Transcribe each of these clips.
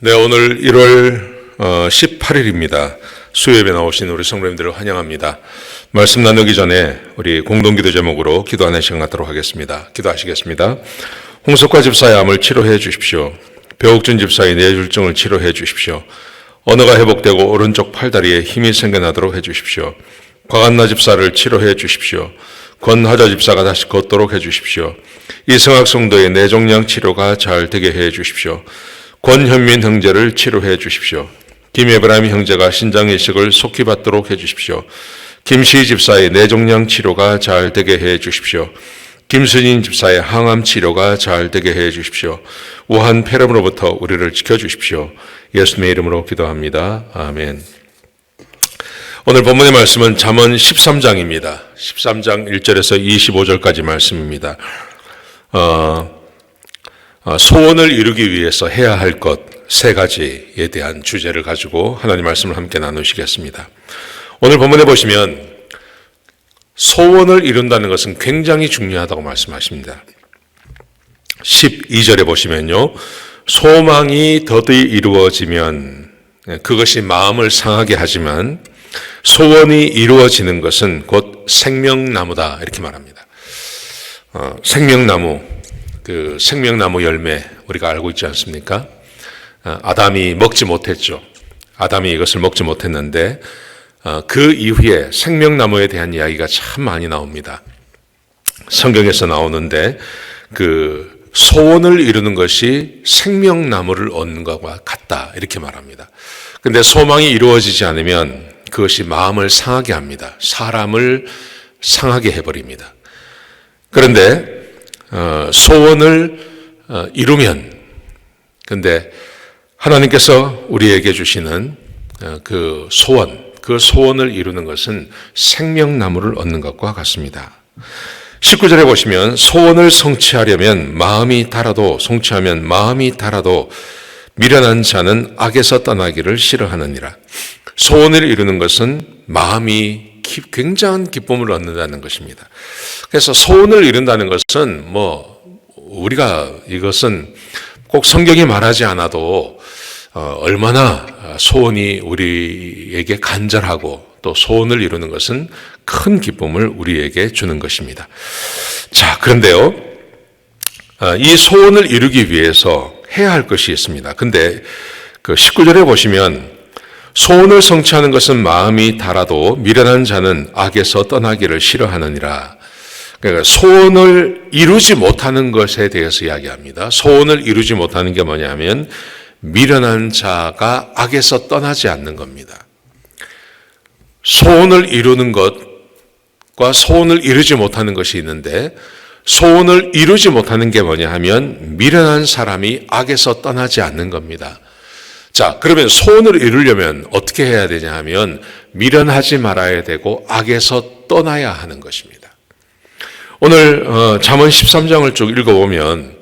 네, 오늘 1월 18일입니다. 수요예배 나오신 우리 성도님들을 환영합니다. 말씀 나누기 전에 우리 공동기도 제목으로 기도하는 시간 갖도록 하겠습니다. 기도하시겠습니다. 홍석화 집사의 암을 치료해 주십시오. 배옥준 집사의 뇌졸중을 치료해 주십시오. 언어가 회복되고 오른쪽 팔다리에 힘이 생겨나도록 해 주십시오. 곽한나 집사를 치료해 주십시오. 권하자 집사가 다시 걷도록 해 주십시오. 이승학 성도의 뇌종양 치료가 잘 되게 해 주십시오. 권현민 형제를 치료해 주십시오. 김에브라임 형제가 신장 이식을 속히 받도록 해 주십시오. 김시희 집사의 뇌종양 치료가 잘 되게 해 주십시오. 김순인 집사의 항암 치료가 잘 되게 해 주십시오. 우한 폐렴으로부터 우리를 지켜주십시오. 예수님의 이름으로 기도합니다. 아멘. 오늘 본문의 말씀은 잠언 13장입니다. 13장 1절에서 25절까지 말씀입니다. 소원을 이루기 위해서 해야 할 것 세 가지에 대한 주제를 가지고 하나님 말씀을 함께 나누시겠습니다. 오늘 본문에 보시면 소원을 이룬다는 것은 굉장히 중요하다고 말씀하십니다. 12절에 보시면요. 소망이 더디 이루어지면 그것이 마음을 상하게 하지만 소원이 이루어지는 것은 곧 생명나무다 이렇게 말합니다. 생명나무, 그 생명나무 열매 우리가 알고 있지 않습니까? 아담이 먹지 못했죠. 아담이 이것을 먹지 못했는데 그 이후에 생명나무에 대한 이야기가 참 많이 나옵니다. 성경에서 나오는데 그 소원을 이루는 것이 생명나무를 얻는 것과 같다 이렇게 말합니다. 그런데 소망이 이루어지지 않으면 그것이 마음을 상하게 합니다. 사람을 상하게 해버립니다. 그런데 소원을 이루면 근데 하나님께서 우리에게 주시는 그 소원을 이루는 것은 생명나무를 얻는 것과 같습니다. 19절에 보시면 소원을 성취하면 마음이 달아도 미련한 자는 악에서 떠나기를 싫어하느니라. 소원을 이루는 것은 마음이 굉장한 기쁨을 얻는다는 것입니다. 그래서 소원을 이룬다는 것은 우리가 이것은 꼭 성경이 말하지 않아도 얼마나 소원이 우리에게 간절하고 또 소원을 이루는 것은 큰 기쁨을 우리에게 주는 것입니다. 자, 그런데요, 이 소원을 이루기 위해서 해야 할 것이 있습니다. 근데 그 19절에 보시면 소원을 성취하는 것은 마음이 달아도 미련한 자는 악에서 떠나기를 싫어하느니라. 그러니까 소원을 이루지 못하는 것에 대해서 이야기합니다. 소원을 이루지 못하는 게 뭐냐면 미련한 자가 악에서 떠나지 않는 겁니다. 소원을 이루는 것과 소원을 이루지 못하는 것이 있는데 소원을 이루지 못하는 게 뭐냐 하면 미련한 사람이 악에서 떠나지 않는 겁니다. 자, 그러면 소원을 이루려면 어떻게 해야 되냐 하면 미련하지 말아야 되고 악에서 떠나야 하는 것입니다. 오늘 잠언 13장을 쭉 읽어보면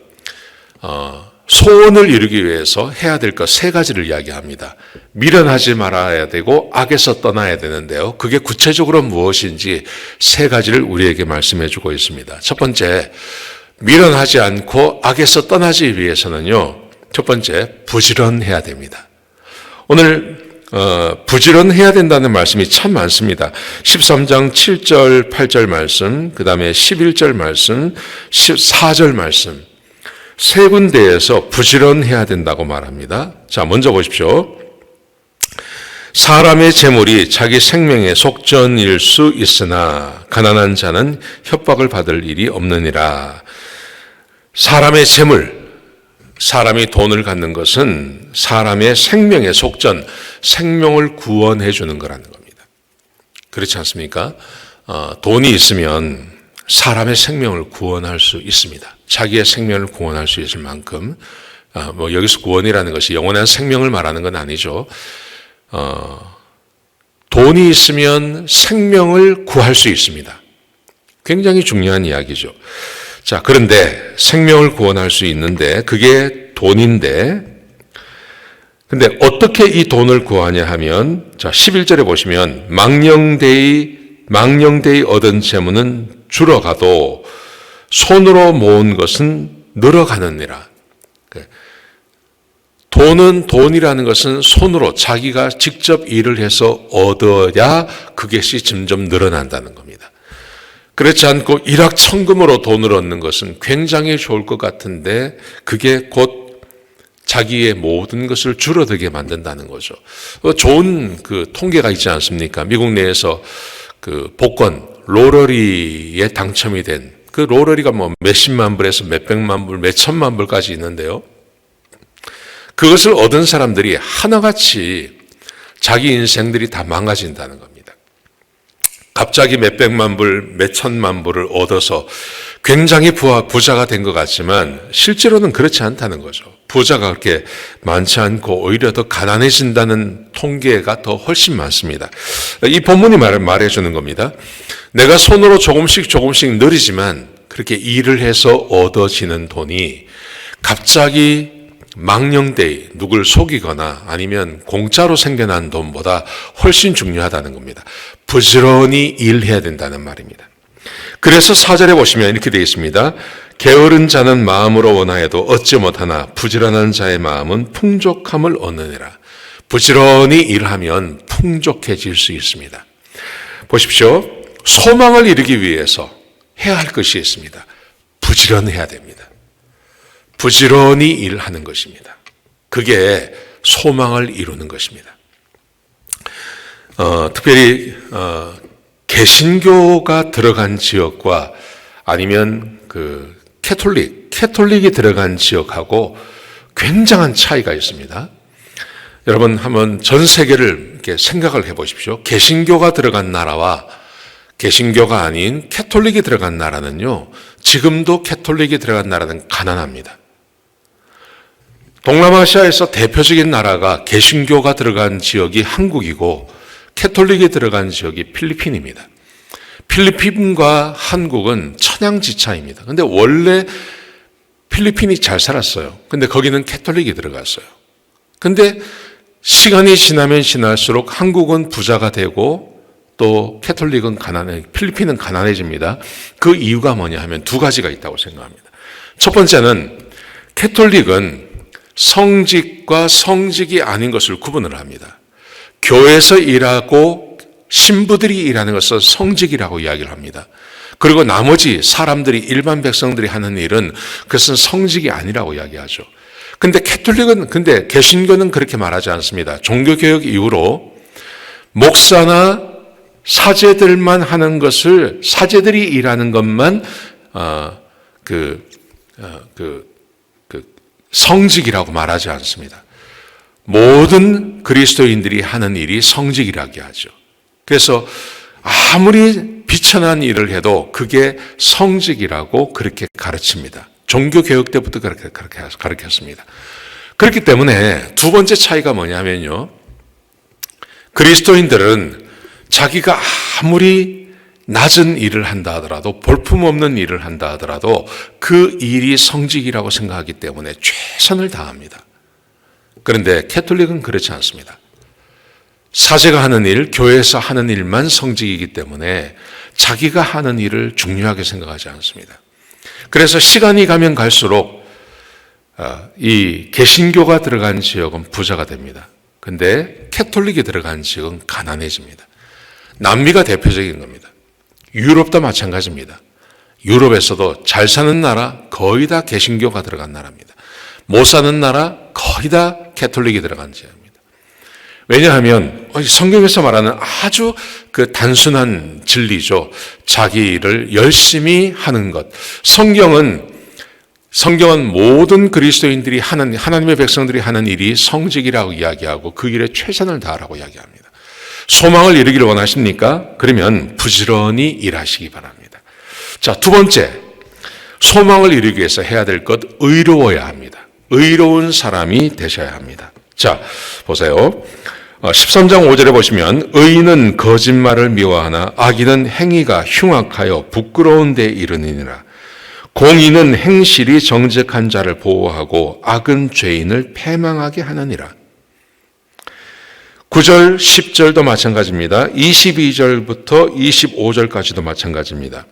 소원을 이루기 위해서 해야 될 것 세 가지를 이야기합니다. 미련하지 말아야 되고 악에서 떠나야 되는데요. 그게 구체적으로 무엇인지 세 가지를 우리에게 말씀해 주고 있습니다. 첫 번째, 미련하지 않고 악에서 떠나기 위해서는요. 첫 번째, 부지런해야 됩니다. 오늘 부지런해야 된다는 말씀이 참 많습니다. 13장 7절, 8절 말씀, 그 다음에 11절 말씀, 14절 말씀 세 군데에서 부지런해야 된다고 말합니다. 자, 먼저 보십시오. 사람의 재물이 자기 생명의 속전일 수 있으나 가난한 자는 협박을 받을 일이 없느니라. 사람의 재물, 사람이 돈을 갖는 것은 사람의 생명의 속전, 생명을 구원해 주는 거라는 겁니다. 그렇지 않습니까? 돈이 있으면 사람의 생명을 구원할 수 있습니다. 자기의 생명을 구원할 수 있을 만큼, 여기서 구원이라는 것이 영원한 생명을 말하는 건 아니죠. 돈이 있으면 생명을 구할 수 있습니다. 굉장히 중요한 이야기죠. 자, 그런데 생명을 구원할 수 있는데 그게 돈인데 근데 어떻게 이 돈을 구하냐 하면 자, 11절에 보시면 망령되이 얻은 재물은 줄어가도 손으로 모은 것은 늘어가느니라. 돈이라는 것은 손으로 자기가 직접 일을 해서 얻어야 그것이 점점 늘어난다는 겁니다. 그렇지 않고 일확천금으로 돈을 얻는 것은 굉장히 좋을 것 같은데 그게 곧 자기의 모든 것을 줄어들게 만든다는 거죠. 좋은 그 통계가 있지 않습니까? 미국 내에서 그 복권, 로러리에 당첨이 된 그 로러리가 뭐 몇십만 불에서 몇백만 불, 몇천만 불까지 있는데요. 그것을 얻은 사람들이 하나같이 자기 인생들이 다 망가진다는 겁니다. 갑자기 몇백만 불, 몇천만 불을 얻어서 굉장히 부자가 된 것 같지만 실제로는 그렇지 않다는 거죠. 부자가 그렇게 많지 않고 오히려 더 가난해진다는 통계가 더 훨씬 많습니다. 이 본문이 말해주는 겁니다. 내가 손으로 조금씩 느리지만 그렇게 일을 해서 얻어지는 돈이 갑자기 망령되이 누굴 속이거나 아니면 공짜로 생겨난 돈보다 훨씬 중요하다는 겁니다. 부지런히 일해야 된다는 말입니다. 그래서 4절에 보시면 이렇게 되어 있습니다. 게으른 자는 마음으로 원하여도 얻지 못하나 부지런한 자의 마음은 풍족함을 얻느니라. 부지런히 일하면 풍족해질 수 있습니다. 보십시오. 소망을 이루기 위해서 해야 할 것이 있습니다. 부지런해야 됩니다. 부지런히 일하는 것입니다. 그게 소망을 이루는 것입니다. 특별히 개신교가 들어간 지역과 아니면 그 캐톨릭이 들어간 지역하고 굉장한 차이가 있습니다. 여러분 한번 전 세계를 이렇게 생각을 해보십시오. 개신교가 들어간 나라와 개신교가 아닌 캐톨릭이 들어간 나라는요, 지금도 캐톨릭이 들어간 나라는 가난합니다. 동남아시아에서 대표적인 나라가 개신교가 들어간 지역이 한국이고 캐톨릭이 들어간 지역이 필리핀입니다. 필리핀과 한국은 천양지차입니다. 근데 원래 필리핀이 잘 살았어요. 근데 거기는 캐톨릭이 들어갔어요. 근데 시간이 지나면 지날수록 한국은 부자가 되고 또 캐톨릭은 필리핀은 가난해집니다. 그 이유가 뭐냐 하면 두 가지가 있다고 생각합니다. 첫 번째는 캐톨릭은 성직과 성직이 아닌 것을 구분을 합니다. 교회에서 일하고 신부들이 일하는 것은 성직이라고 이야기를 합니다. 그리고 나머지 사람들이 일반 백성들이 하는 일은 그것은 성직이 아니라고 이야기하죠. 근데 개신교는 그렇게 말하지 않습니다. 종교개혁 이후로 목사나 사제들만 하는 것을 사제들이 일하는 것만 성직이라고 말하지 않습니다. 모든 그리스도인들이 하는 일이 성직이라고 하죠. 그래서 아무리 비천한 일을 해도 그게 성직이라고 그렇게 가르칩니다. 종교개혁 때부터 그렇게 가르쳤습니다. 그렇기 때문에 두 번째 차이가 뭐냐면요. 그리스도인들은 자기가 아무리 낮은 일을 한다 하더라도 볼품없는 일을 한다 하더라도 그 일이 성직이라고 생각하기 때문에 최선을 다합니다. 그런데 캐톨릭은 그렇지 않습니다. 사제가 하는 일, 교회에서 하는 일만 성직이기 때문에 자기가 하는 일을 중요하게 생각하지 않습니다. 그래서 시간이 가면 갈수록 이 개신교가 들어간 지역은 부자가 됩니다. 근데 캐톨릭이 들어간 지역은 가난해집니다. 남미가 대표적인 겁니다. 유럽도 마찬가지입니다. 유럽에서도 잘 사는 나라 거의 다 개신교가 들어간 나라입니다. 못 사는 나라 거의 다 캐톨릭이 들어간 지역입니다. 왜냐하면 성경에서 말하는 아주 그 단순한 진리죠. 자기 일을 열심히 하는 것. 성경은 모든 그리스도인들이 하나님의 백성들이 하는 일이 성직이라고 이야기하고 그 일에 최선을 다하라고 이야기합니다. 소망을 이루기를 원하십니까? 그러면 부지런히 일하시기 바랍니다. 자, 두 번째, 소망을 이루기 위해서 해야 될 것, 의로워야 합니다. 의로운 사람이 되셔야 합니다. 자, 보세요. 13장 5절에 보시면 의인은 거짓말을 미워하나 악인은 행위가 흉악하여 부끄러운 데 이르느니라. 공의는 행실이 정직한 자를 보호하고 악은 죄인을 패망하게 하느니라. 9절, 10절도 마찬가지입니다. 22절부터 25절까지도 마찬가지입니다.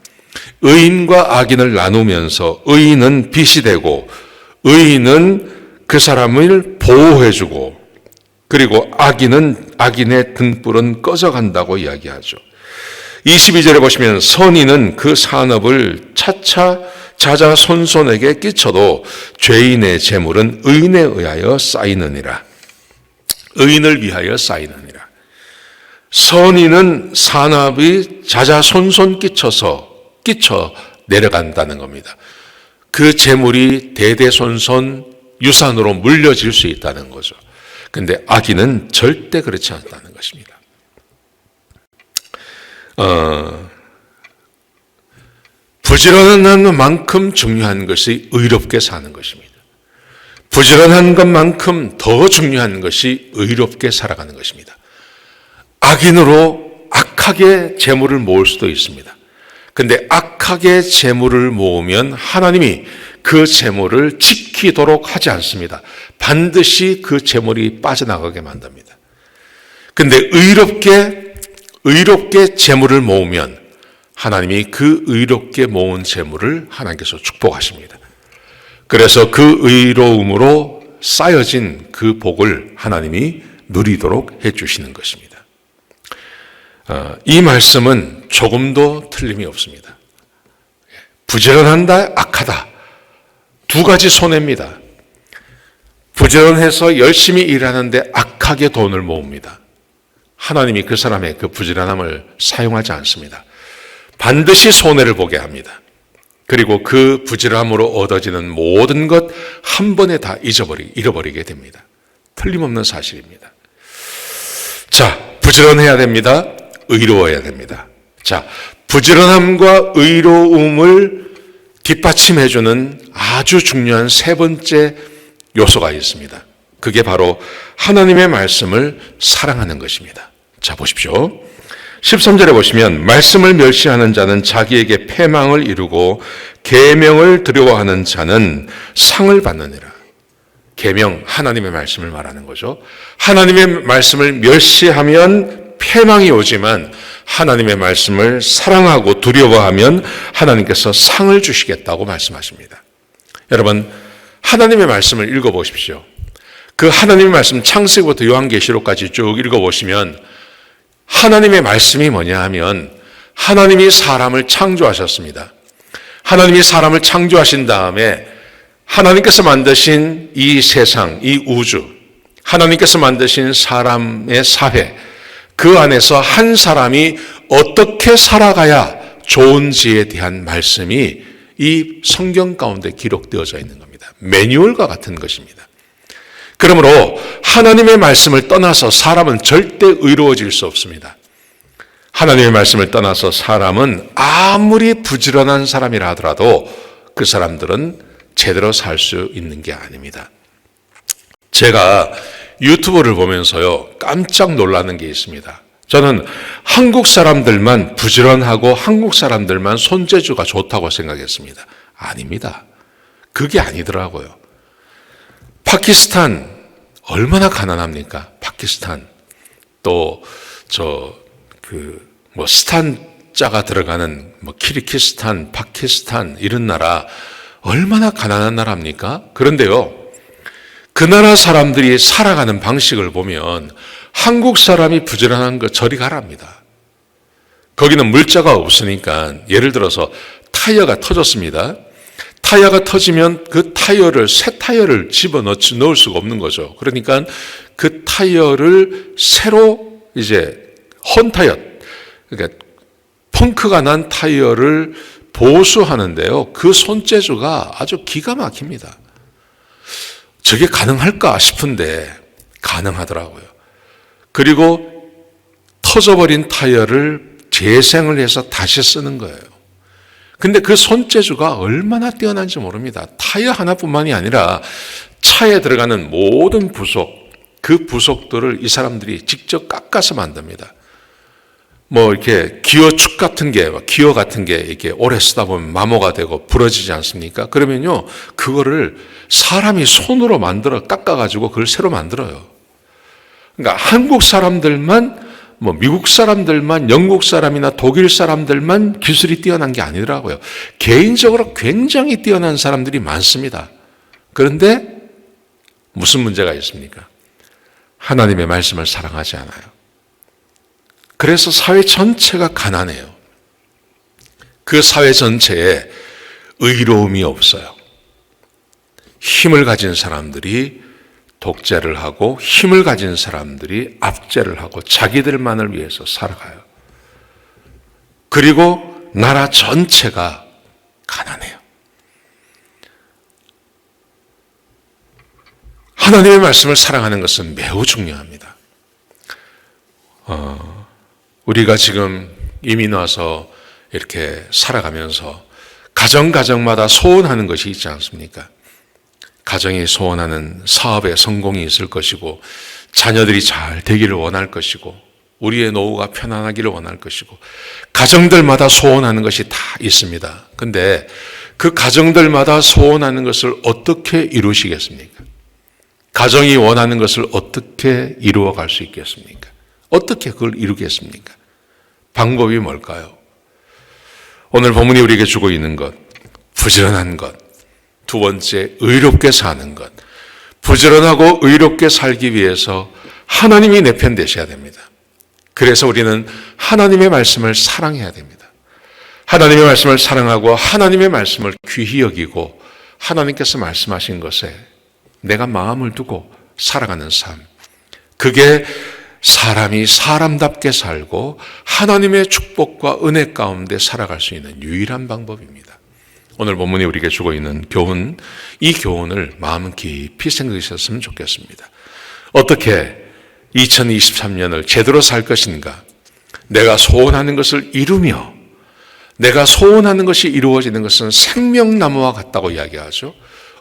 의인과 악인을 나누면서 의인은 빛이 되고 의인은 그 사람을 보호해주고, 그리고 악인의 등불은 꺼져간다고 이야기하죠. 22절에 보시면 선인은 그 산업을 차차 자자손손에게 끼쳐도 죄인의 재물은 의인에 의하여 쌓이느니라. 의인을 위하여 쌓이느니라. 선인은 산업이 자자손손 끼쳐 내려간다는 겁니다. 그 재물이 대대손손 유산으로 물려질 수 있다는 거죠. 근데 악인은 절대 그렇지 않다는 것입니다. 부지런한 것만큼 중요한 것이 의롭게 사는 것입니다. 부지런한 것만큼 더 중요한 것이 의롭게 살아가는 것입니다. 악인으로 악하게 재물을 모을 수도 있습니다. 근데 악하게 재물을 모으면 하나님이 그 재물을 지키도록 하지 않습니다. 반드시 그 재물이 빠져나가게 만듭니다. 근데 의롭게 재물을 모으면 하나님이 그 의롭게 모은 재물을 하나님께서 축복하십니다. 그래서 그 의로움으로 쌓여진 그 복을 하나님이 누리도록 해주시는 것입니다. 이 말씀은 조금도 틀림이 없습니다. 부지런한다, 악하다. 두 가지 손해입니다. 부지런해서 열심히 일하는데 악하게 돈을 모읍니다. 하나님이 그 사람의 그 부지런함을 사용하지 않습니다. 반드시 손해를 보게 합니다. 그리고 그 부지런함으로 얻어지는 모든 것 한 번에 다 잃어버리게 됩니다. 틀림없는 사실입니다. 자, 부지런해야 됩니다. 의로워야 됩니다. 자, 부지런함과 의로움을 뒷받침해주는 아주 중요한 세 번째 요소가 있습니다. 그게 바로 하나님의 말씀을 사랑하는 것입니다. 자, 보십시오. 13절에 보시면 말씀을 멸시하는 자는 자기에게 패망을 이루고 계명을 두려워하는 자는 상을 받느니라. 계명, 하나님의 말씀을 말하는 거죠. 하나님의 말씀을 멸시하면 패망이 오지만 하나님의 말씀을 사랑하고 두려워하면 하나님께서 상을 주시겠다고 말씀하십니다. 여러분, 하나님의 말씀을 읽어보십시오. 그 하나님의 말씀 창세기부터 요한계시록까지 쭉 읽어보시면 하나님의 말씀이 뭐냐 하면 하나님이 사람을 창조하셨습니다. 하나님이 사람을 창조하신 다음에 하나님께서 만드신 이 세상, 이 우주, 하나님께서 만드신 사람의 사회, 그 안에서 한 사람이 어떻게 살아가야 좋은지에 대한 말씀이 이 성경 가운데 기록되어져 있는 겁니다. 매뉴얼과 같은 것입니다. 그러므로 하나님의 말씀을 떠나서 사람은 절대 의로워질 수 없습니다. 하나님의 말씀을 떠나서 사람은 아무리 부지런한 사람이라 하더라도 그 사람들은 제대로 살 수 있는 게 아닙니다. 제가 유튜브를 보면서요, 깜짝 놀라는 게 있습니다. 저는 한국 사람들만 부지런하고 한국 사람들만 손재주가 좋다고 생각했습니다. 아닙니다. 그게 아니더라고요. 파키스탄 얼마나 가난합니까? 파키스탄. 또 스탄자가 들어가는 키르기스탄, 파키스탄 이런 나라 얼마나 가난한 나라입니까? 그런데요, 그 나라 사람들이 살아가는 방식을 보면 한국 사람이 부지런한 거 저리 가랍니다. 거기는 물자가 없으니까 예를 들어서 타이어가 터졌습니다. 타이어가 터지면 그 새 타이어를 넣을 수가 없는 거죠. 그러니까 그 타이어를 새로 헌 타이어, 그러니까 펑크가 난 타이어를 보수하는데요. 그 손재주가 아주 기가 막힙니다. 저게 가능할까 싶은데 가능하더라고요. 그리고 터져버린 타이어를 재생을 해서 다시 쓰는 거예요. 근데 그 손재주가 얼마나 뛰어난지 모릅니다. 타이어 하나뿐만이 아니라 차에 들어가는 모든 부속, 그 부속들을 이 사람들이 직접 깎아서 만듭니다. 이렇게 기어축 같은 게, 기어 같은 게 이렇게 오래 쓰다 보면 마모가 되고 부러지지 않습니까? 그러면요, 그거를 사람이 손으로 깎아가지고 그걸 새로 만들어요. 그러니까 한국 사람들만, 미국 사람들만, 영국 사람이나 독일 사람들만 기술이 뛰어난 게 아니더라고요. 개인적으로 굉장히 뛰어난 사람들이 많습니다. 그런데 무슨 문제가 있습니까? 하나님의 말씀을 사랑하지 않아요. 그래서 사회 전체가 가난해요. 그 사회 전체에 의로움이 없어요. 힘을 가진 사람들이 독재를 하고 힘을 가진 사람들이 압제를 하고 자기들만을 위해서 살아가요. 그리고 나라 전체가 가난해요. 하나님의 말씀을 사랑하는 것은 매우 중요합니다. 우리가 지금 이민 와서 이렇게 살아가면서 가정마다 소원하는 것이 있지 않습니까? 가정이 소원하는 사업에 성공이 있을 것이고 자녀들이 잘 되기를 원할 것이고 우리의 노후가 편안하기를 원할 것이고 가정들마다 소원하는 것이 다 있습니다. 그런데 그 가정들마다 소원하는 것을 어떻게 이루시겠습니까? 가정이 원하는 것을 어떻게 이루어 갈 수 있겠습니까? 어떻게 그걸 이루겠습니까? 방법이 뭘까요? 오늘 본문이 우리에게 주고 있는 것, 부지런한 것, 두 번째, 의롭게 사는 것. 부지런하고 의롭게 살기 위해서 하나님이 내 편 되셔야 됩니다. 그래서 우리는 하나님의 말씀을 사랑해야 됩니다. 하나님의 말씀을 사랑하고 하나님의 말씀을 귀히 여기고 하나님께서 말씀하신 것에 내가 마음을 두고 살아가는 삶. 그게 사람이 사람답게 살고 하나님의 축복과 은혜 가운데 살아갈 수 있는 유일한 방법입니다. 오늘 본문이 우리에게 주고 있는 교훈, 이 교훈을 마음 깊이 생각하셨으면 좋겠습니다. 어떻게 2023년을 제대로 살 것인가? 내가 소원하는 것을 이루며 내가 소원하는 것이 이루어지는 것은 생명나무와 같다고 이야기하죠.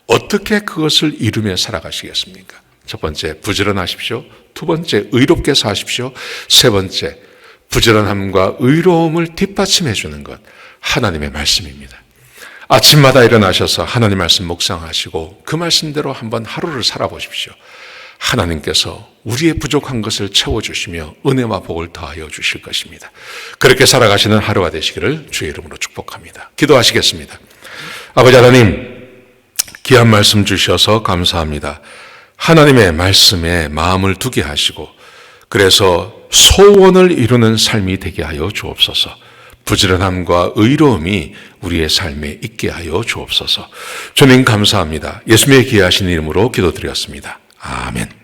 어떻게 그것을 이루며 살아가시겠습니까? 첫 번째, 부지런하십시오. 두 번째, 의롭게 사십시오. 세 번째, 부지런함과 의로움을 뒷받침해 주는 것, 하나님의 말씀입니다. 아침마다 일어나셔서 하나님 말씀 묵상하시고 그 말씀대로 한번 하루를 살아보십시오. 하나님께서 우리의 부족한 것을 채워주시며 은혜와 복을 더하여 주실 것입니다. 그렇게 살아가시는 하루가 되시기를 주의 이름으로 축복합니다. 기도하시겠습니다. 아버지 하나님, 귀한 말씀 주셔서 감사합니다. 하나님의 말씀에 마음을 두게 하시고 그래서 소원을 이루는 삶이 되게 하여 주옵소서. 부지런함과 의로움이 우리의 삶에 있게 하여 주옵소서. 주님 감사합니다. 예수님의 귀하신 이름으로 기도드렸습니다. 아멘.